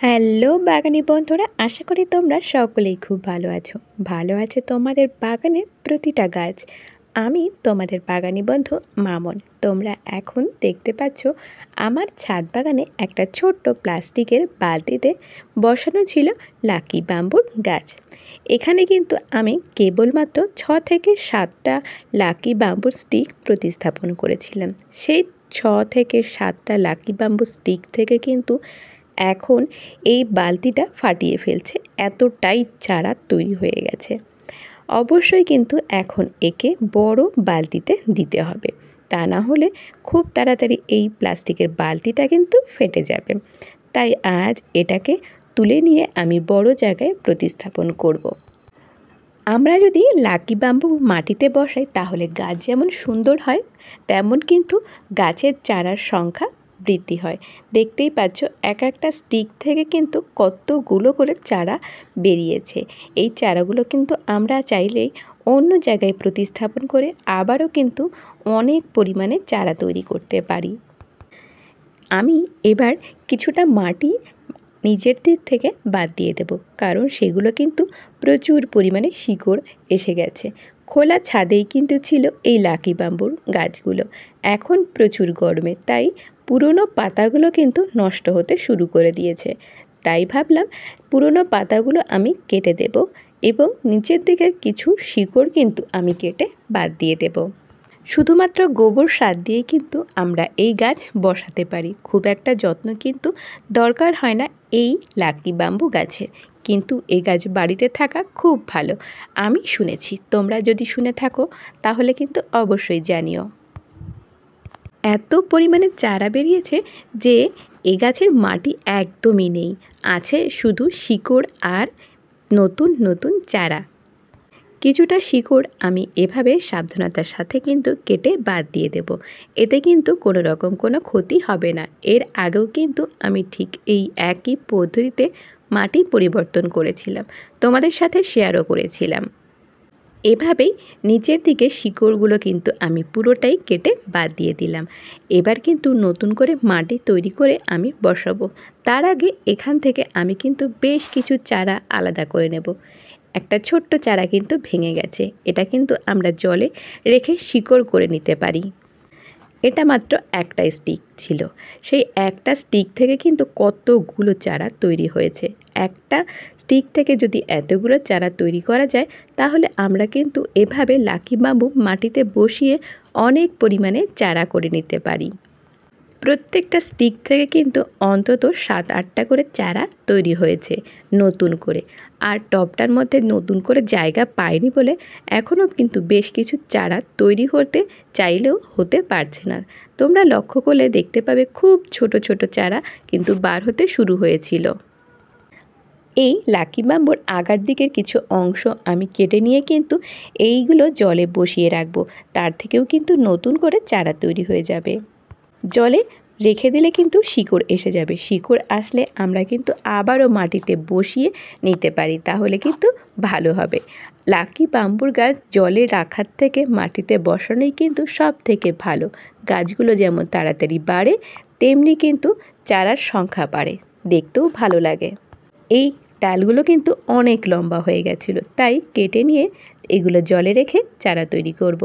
Hello বাগানি বন্ধুরা, আশা করি তোমরা সকলেই খুব ভালো আছে তোমাদের বাগানের প্রতিটা গাছ। আমি তোমাদের বাগানি বন্ধু মামন। তোমরা এখন দেখতে পাচ্ছ আমার ছাদ বাগানে একটা ছোট্ট প্লাস্টিকের বালতিতে বসানো ছিল লাকি বাম্বুর গাছ। এখানে কিন্তু আমি কেবলমাত্র 6 থেকে 7টা লাকি বাম্বুর স্টিক প্রতিস্থাপন করেছিলাম। সেই 6 থেকে 7টা লাকি বাম্বু স্টিক থেকে কিন্তু এখন এই বালতিটা ফাটিয়ে ফেলছে, এতটাই চারা তৈরি হয়ে গেছে। অবশ্যই কিন্তু এখন একে বড় বালতিতে দিতে হবে, তা না হলে খুব তাড়াতাড়ি এই প্লাস্টিকের বালতিটা কিন্তু ফেটে যাবে। তাই আজ এটাকে তুলে নিয়ে আমি বড় জায়গায় প্রতিস্থাপন করব। আমরা যদি লাকি বাম্বু মাটিতে বসাই তাহলে গাছ যেমন সুন্দর হয়, তেমন কিন্তু গাছের চারার সংখ্যা বৃদ্ধি হয়। দেখতেই পাচ্ছ এক একটা স্টিক থেকে কিন্তু কতগুলো করে চারা বেরিয়েছে। এই চারাগুলো কিন্তু আমরা চাইলেই অন্য জায়গায় প্রতিস্থাপন করে আবারও কিন্তু অনেক পরিমাণে চারা তৈরি করতে পারি। আমি এবার কিছুটা মাটি নিচের দিক থেকে বাদ দিয়ে দেব, কারণ সেগুলো কিন্তু প্রচুর পরিমাণে শিকড় এসে গেছে। খোলা ছাদেই কিন্তু ছিল এই লাকি বাম্বুর গাছগুলো। এখন প্রচুর গরমে তাই পুরনো পাতাগুলো কিন্তু নষ্ট হতে শুরু করে দিয়েছে। তাই ভাবলাম পুরনো পাতাগুলো আমি কেটে দেব এবং নিচের দিকের কিছু শিকড় কিন্তু আমি কেটে বাদ দিয়ে দেব। শুধুমাত্র গোবর সার দিয়ে কিন্তু আমরা এই গাছ বসাতে পারি। খুব একটা যত্ন কিন্তু দরকার হয় না এই লাকি বাম্বু গাছের, কিন্তু এই গাছ বাড়িতে থাকা খুব ভালো। আমি শুনেছি, তোমরা যদি শুনে থাকো তাহলে কিন্তু অবশ্যই জানিও। এত পরিমাণে চারা বেরিয়েছে যে এই গাছের মাটি একদমই নেই, আছে শুধু শিকড় আর নতুন নতুন চারা। কিছুটা শিকড় আমি এভাবে সাবধানতার সাথে কিন্তু কেটে বাদ দিয়ে দেব। এতে কিন্তু কোনো রকম কোনো ক্ষতি হবে না। এর আগেও কিন্তু আমি ঠিক এই একই পদ্ধতিতে মাটি পরিবর্তন করেছিলাম, তোমাদের সাথে শেয়ারও করেছিলাম। এভাবেই নিচের দিকে শিকড়গুলো কিন্তু আমি পুরোটাই কেটে বাদ দিয়ে দিলাম। এবার কিন্তু নতুন করে মাটি তৈরি করে আমি বসাবো। তার আগে এখান থেকে আমি কিন্তু বেশ কিছু চারা আলাদা করে নেব। একটা ছোট্ট চারা কিন্তু ভেঙে গেছে, এটা কিন্তু আমরা জলে রেখে শিকড় করে নিতে পারি। এটা মাত্র একটা স্টিক ছিল, সেই একটা স্টিক থেকে কিন্তু কতগুলো চারা তৈরি হয়েছে। একটা স্টিক থেকে যদি এতগুলো চারা তৈরি করা যায় তাহলে আমরা কিন্তু এভাবে লাকি বাম্বু মাটিতে বসিয়ে অনেক পরিমাণে চারা করে নিতে পারি। প্রত্যেকটা স্টিক থেকে কিন্তু অন্তত 7-8টা করে চারা তৈরি হয়েছে নতুন করে। আর টবটার মধ্যে নতুন করে জায়গা পাইনি বলে এখনও কিন্তু বেশ কিছু চারা তৈরি হতে চাইলেও হতে পারছে না। তোমরা লক্ষ্য করলে দেখতে পাবে খুব ছোট ছোট চারা কিন্তু বার হতে শুরু হয়েছিল। এই লাকি বাম্বুর আগার দিকের কিছু অংশ আমি কেটে নিয়ে কিন্তু এইগুলো জলে বসিয়ে রাখবো, তার থেকেও কিন্তু নতুন করে চারা তৈরি হয়ে যাবে। জলে রেখে দিলে কিন্তু শিকড় এসে যাবে, শিকড় আসলে আমরা কিন্তু আবারও মাটিতে বসিয়ে নিতে পারি, তাহলে কিন্তু ভালো হবে। লাকি বাম্বুর গাছ জলে রাখার থেকে মাটিতে বসানোই কিন্তু সব থেকে ভালো। গাছগুলো যেমন তাড়াতাড়ি বাড়ে, তেমনি কিন্তু চারার সংখ্যা বাড়ে, দেখতেও ভালো লাগে। এই ডালগুলো কিন্তু অনেক লম্বা হয়ে গেছিলো, তাই কেটে নিয়ে এগুলো জলে রেখে চারা তৈরি করব।